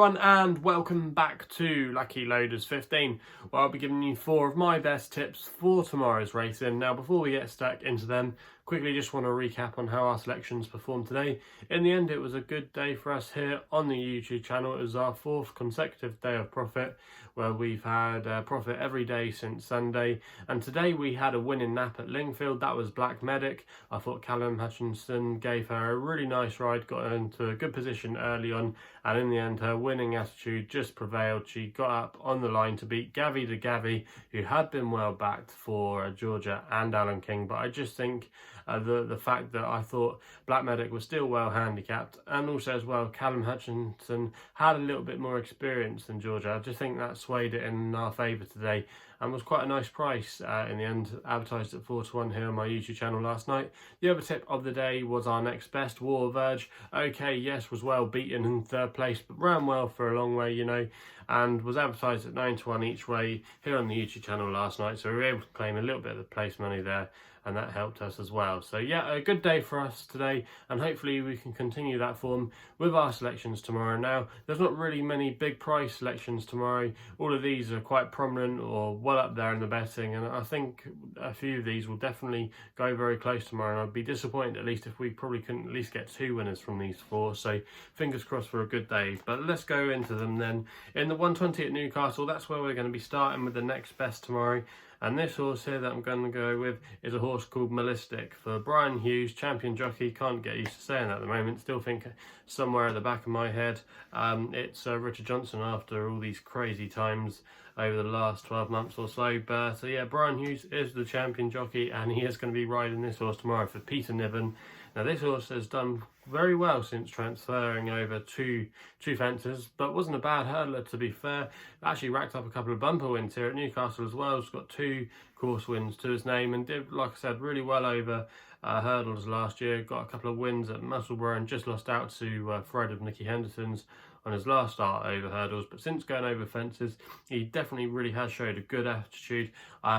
everyone, and welcome back to Lucky Loaders 15, where I'll be giving you 4 of my best tips for tomorrow's racing. Now, before we get stuck into them, quickly just want to recap on how our selections performed today. In the end, it was a good day for us here on the YouTube channel. It was our 4th consecutive day of profit, where we've had profit every day since Sunday. And today we had a winning nap at Lingfield. That was Black Medic. I thought Callum Hutchinson gave her a really nice ride, got her into a good position early on, and in the end her winning attitude just prevailed. She got up on the line to beat Gavi de Gavi, who had been well backed for Georgia and Alan King. But I just think the fact that I thought Black Medic was still well handicapped, and also as well Callum Hutchinson had a little bit more experience than Georgia. I just think that swayed it in our favour today, and was quite a nice price in the end, advertised at 4-1 here on my YouTube channel last night. The other tip of the day was our next best, War of Urge. Okay, yes, was well beaten in 3rd place, but ran well for a long way, you know, and was advertised at 9-1 each way here on the YouTube channel last night, so we were able to claim a little bit of the place money there, and that helped us as well. So yeah, a good day for us today, and hopefully we can continue that form with our selections tomorrow. Now, there's not really many big price selections tomorrow. All of these are quite prominent or well up there in the betting, and I think a few of these will definitely go very close tomorrow, and I'd be disappointed at least if we probably couldn't at least get 2 winners from these 4. So fingers crossed for a good day. But let's go into them then. In the 120 at Newcastle, that's where we're going to be starting with the next best tomorrow. And this horse here that I'm going to go with is a horse called Malystic for Brian Hughes, champion jockey. Can't get used to saying that at the moment. Still think somewhere at the back of my head it's Richard Johnson after all these crazy times over the last 12 months or so. But yeah, Brian Hughes is the champion jockey, and he is going to be riding this horse tomorrow for Peter Niven. Now, this horse has done very well since transferring over to fences, but wasn't a bad hurdler, to be fair. Actually racked up a couple of bumper wins here at Newcastle as well. He's got 2 course wins to his name, and did, like I said, really well over hurdles last year. Got a couple of wins at Musselburgh and just lost out to Fred of Nicky Henderson's on his last start over hurdles, but since going over fences, he definitely really has showed a good attitude.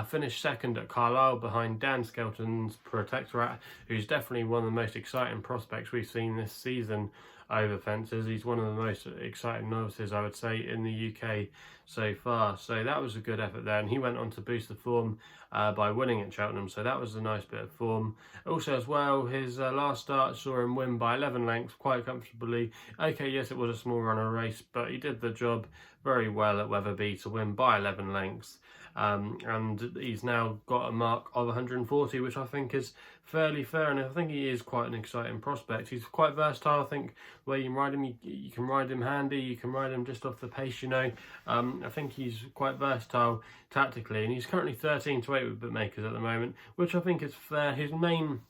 Finished 2nd at Carlisle behind Dan Skelton's Protectorate, who's definitely one of the most exciting prospects we've seen this season over fences. He's one of the most exciting novices, I would say, in the UK so far. So that was a good effort there, and he went on to boost the form by winning at Cheltenham, so that was a nice bit of form. Also as well, his last start saw him win by 11 lengths quite comfortably. Okay, yes, it was a small runner race, but he did the job very well at Wetherby to win by 11 lengths. And he's now got a mark of 140, which I think is fairly fair, and I think he is quite an exciting prospect. He's quite versatile. I think where you can ride him, you can ride him handy, you can ride him just off the pace, you know. I think he's quite versatile tactically, and he's currently 13-8 with bookmakers at the moment, which I think is fair. His main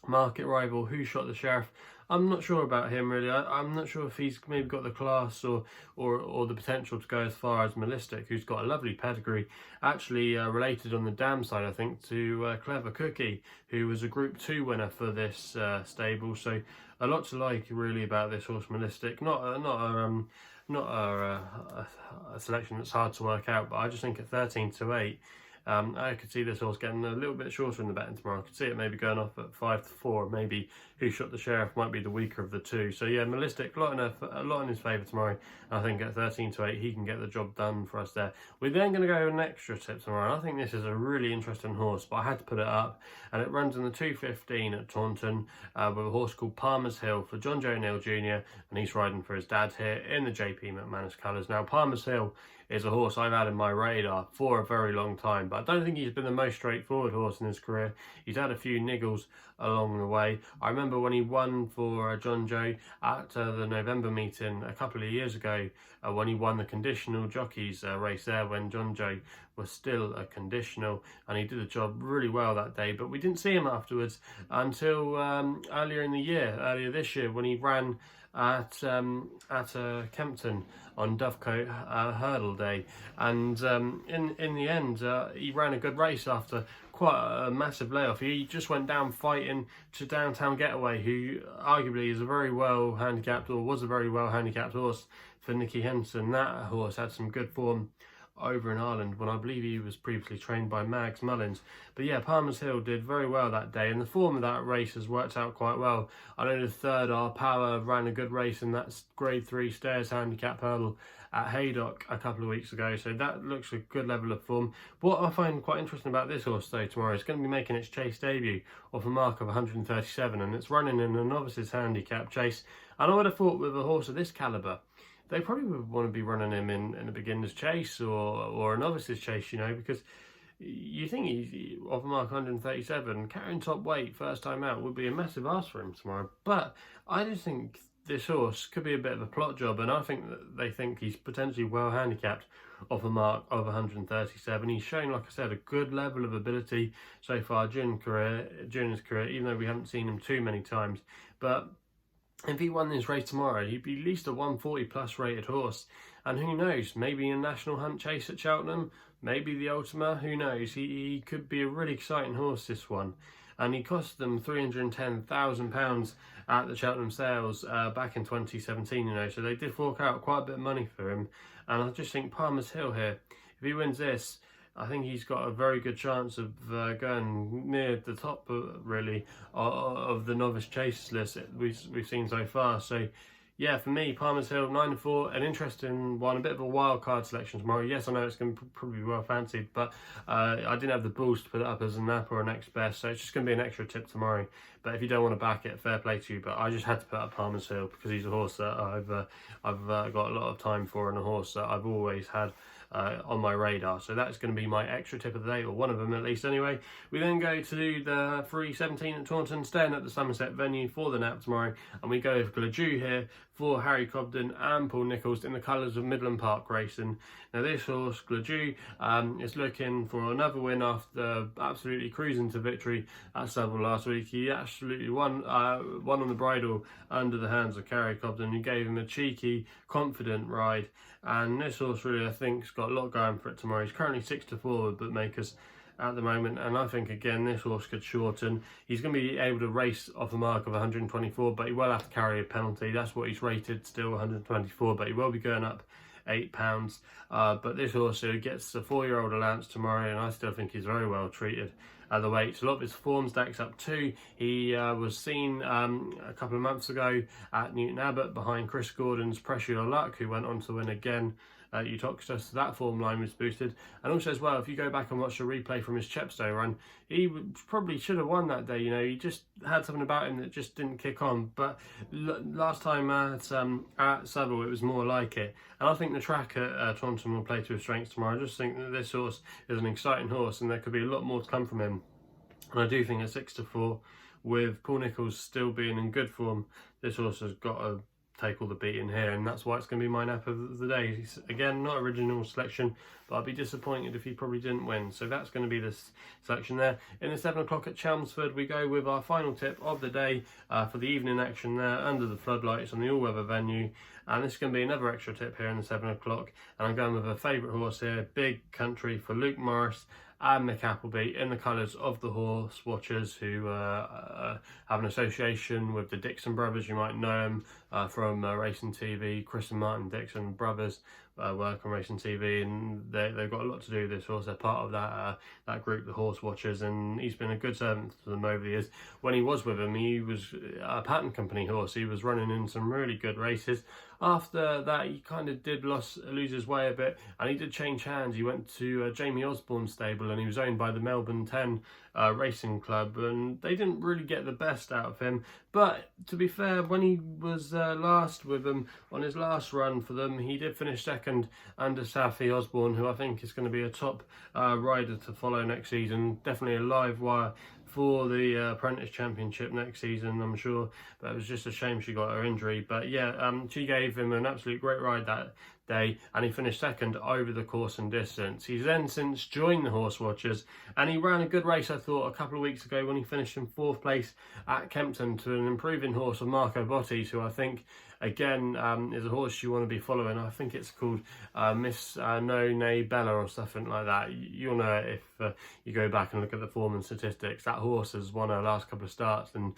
market rival, Who Shot the Sheriff, I'm not sure about him really. I'm not sure if he's maybe got the class or the potential to go as far as Malystic, who's got a lovely pedigree. Actually related on the dam side, I think, to Clever Cookie, who was a Group 2 winner for this stable. So a lot to like really about this horse Malystic. Not a selection that's hard to work out, but I just think at 13-8. I could see this horse getting a little bit shorter in the betting tomorrow. I could see it maybe going off at 5-4. Maybe Who Shot the Sheriff might be the weaker of the 2. So yeah, Malystic, a lot in his favour tomorrow. I think at 13-8 he can get the job done for us there. We're then going to go with an extra tip tomorrow. I think this is a really interesting horse, but I had to put it up, and it runs in the 2:15 at Taunton with a horse called Palmer's Hill for John Joe Neal Jr. and he's riding for his dad here in the JP McManus colours. Now, Palmer's Hill is a horse I've had in my radar for a very long time, but I don't think he's been the most straightforward horse in his career. He's had a few niggles along the way. I remember when he won for John Joe at the November meeting a couple of years ago, when he won the conditional jockeys race there when John Joe was still a conditional, and he did the job really well that day, but we didn't see him afterwards until earlier this year when he ran at Kempton on Dovecote Hurdle Day, and in the end he ran a good race after quite a massive layoff. He just went down fighting to Downtown Getaway, who arguably is a very well handicapped, or was a very well handicapped horse for Nicky Henderson. That horse had some good form over in Ireland when I believe he was previously trained by Mags Mullins. But yeah, Palmer's Hill did very well that day, and the form of that race has worked out quite well. I know the third, our Power, ran a good race in that Grade 3 Stairs handicap hurdle at Haydock a couple of weeks ago, so that looks a good level of form. What I find quite interesting about this horse though tomorrow, is going to be making its chase debut off a mark of 137, and it's running in a novices handicap chase. And I would have thought with a horse of this calibre, they probably would want to be running him in a beginner's chase or a novice's chase, you know, because you think he's off a mark 137, carrying top weight first time out would be a massive ask for him tomorrow. But I just think this horse could be a bit of a plot job, and I think that they think he's potentially well handicapped off a mark of 137. He's shown, like I said, a good level of ability so far during his career, even though we haven't seen him too many times. But if he won this race tomorrow, he'd be at least a 140 plus rated horse. And who knows, maybe a national hunt chase at Cheltenham, maybe the Ultima, who knows. He could be a really exciting horse, this one. And he cost them £310,000 at the Cheltenham sales back in 2017, you know, so they did fork out quite a bit of money for him. And I just think Palmer's Hill here, if he wins this, I think he's got a very good chance of going near the top, really, of the novice chase list we've seen so far. So, yeah, for me, Palmer's Hill, 9-4, an interesting one, a bit of a wild card selection tomorrow. Yes, I know it's going to probably be well fancied, but I didn't have the balls to put it up as a nap or a next best, so it's just going to be an extra tip tomorrow. But if you don't want to back it, fair play to you. But I just had to put up Palmer's Hill because he's a horse that I've got a lot of time for, and a horse that I've always had on my radar. So that's going to be my extra tip of the day, or one of them at least anyway. We then go to the 3:17 at Taunton, staying at the Somerset venue for the nap tomorrow, and we go with Glanjou here for Harry Cobden and Paul Nicholls in the colours of Midland Park Racing. Now this horse, Glanjou, is looking for another win after absolutely cruising to victory at Seville last week. He absolutely won on the bridle under the hands of Harry Cobden, who gave him a cheeky, confident ride. And this horse really, I think, has got a lot going for it tomorrow. He's currently 6-4 with bookmakers at the moment, and I think again this horse could shorten. He's going to be able to race off a mark of 124, but he will have to carry a penalty. That's what he's rated, still 124, but he will be going up £8. But this horse gets the 4-year-old allowance tomorrow, and I still think he's very well treated at the weights. A lot of his form stacks up too. He was seen a couple of months ago at Newton Abbott behind Chris Gordon's Pressure Your Luck, who went on to win again at Uttoxeter, so that form line was boosted. And also as well, if you go back and watch the replay from his Chepstow run, he probably should have won that day, you know. He just had something about him that just didn't kick on. But last time at Seville, it was more like it. And I think the track at Taunton will play to his strengths tomorrow. I just think that this horse is an exciting horse, and there could be a lot more to come from him. And I do think at 6-4, with Paul Nicholls still being in good form, this horse has got to take all the beating here, and that's why it's going to be my nap of the day. Again, not original selection, but I'd be disappointed if he probably didn't win. So that's going to be this selection there. In the 7 o'clock at Chelmsford, we go with our final tip of the day for the evening action there under the floodlights on the all-weather venue. And this is going to be another extra tip here in the 7 o'clock. And I'm going with a favourite horse here, Big Country, for Luke Morris and Mick Appleby, in the colours of the Horse Watchers, who have an association with the Dixon brothers. You might know them from Racing TV. Chris and Martin Dixon brothers work on Racing TV, and they've got a lot to do with this horse. They're part of that group, the Horse Watchers, and he's been a good servant to them over the years. When he was with them, he was a patent company horse. He was running in some really good races. After that, he kind of did lose his way a bit, and he did change hands. He went to Jamie Osborne's stable, and he was owned by the Melbourne 10 Racing Club, and they didn't really get the best out of him. But to be fair, when he was last with them on his last run for them, he did finish second under Safi Osborne, who I think is going to be a top rider to follow next season. Definitely a live wire for the Apprentice Championship next season, I'm sure. But it was just a shame she got her injury. But yeah, she gave him an absolute great ride that day, and he finished second over the course and distance. He's then since joined the Horse Watchers, and he ran a good race, I thought, a couple of weeks ago when he finished in 4th place at Kempton to an improving horse of Marco Botti's, who I think again, is a horse you want to be following. I think it's called Miss No Nay Bella or something like that. You'll know it if you go back and look at the form and statistics. That horse has won her last couple of starts, and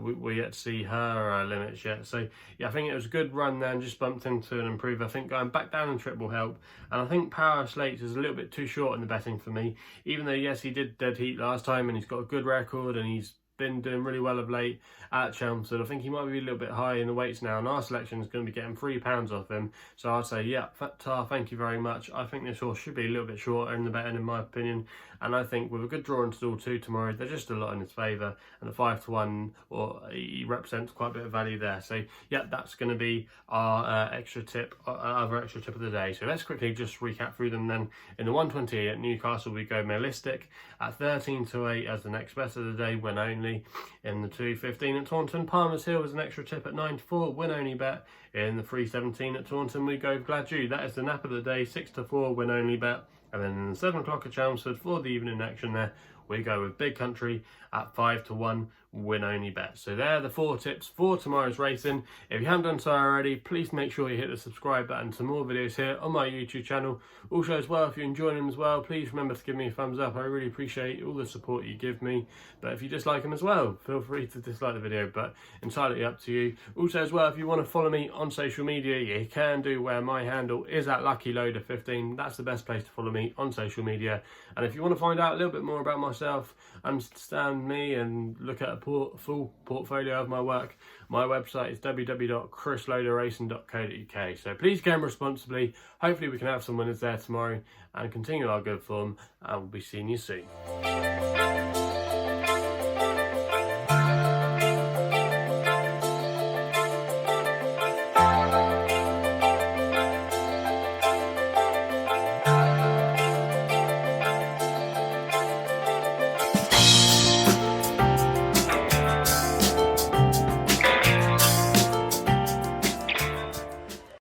we yet to see her limits yet. So yeah, I think it was a good run there and just bumped into an improve. I think going back down in trip will help, and I think Power Slates is a little bit too short in the betting for me, even though yes, he did dead heat last time and he's got a good record and he's been doing really well of late at Chelmsford. I think he might be a little bit high in the weights now, and our selection is going to be getting £3 off him. So I'd say, yeah, Tar, thank you very much. I think this horse should be a little bit shorter in the betting, in my opinion. And I think with a good draw in stall 2 tomorrow, they're just a lot in his favour. And a 5-1, or he represents quite a bit of value there. So yeah, that's going to be our extra tip, other extra tip of the day. So let's quickly just recap through them then. In the 120 at Newcastle, we go Malystic at 13-8 as the next best of the day, win only. In the 215 at Taunton, Palmer's Hill was an extra tip at 9-4, win only bet. In the 317 at Taunton, we go Glanjou. That is the nap of the day, 6-4, win only bet. And then in the 7 o'clock at Chelmsford for the evening action there, we go with Big Country at 5-1, win only bet. So there are the 4 tips for tomorrow's racing. If you haven't done so already, please make sure you hit the subscribe button to more videos here on my YouTube channel. Also as well, if you're enjoying them as well, please remember to give me a thumbs up. I really appreciate all the support you give me. But if you dislike them as well, feel free to dislike the video, but entirely up to you. Also as well, if you want to follow me on social media, you can do, where my handle is at LuckyLoader15. That's the best place to follow me on social media. And if you want to find out a little bit more about myself, understand me, and look at a full portfolio of my work, my website is www.chrisloaderracing.co.uk. So please game responsibly. Hopefully we can have some winners there tomorrow and continue our good form, and we'll be seeing you soon.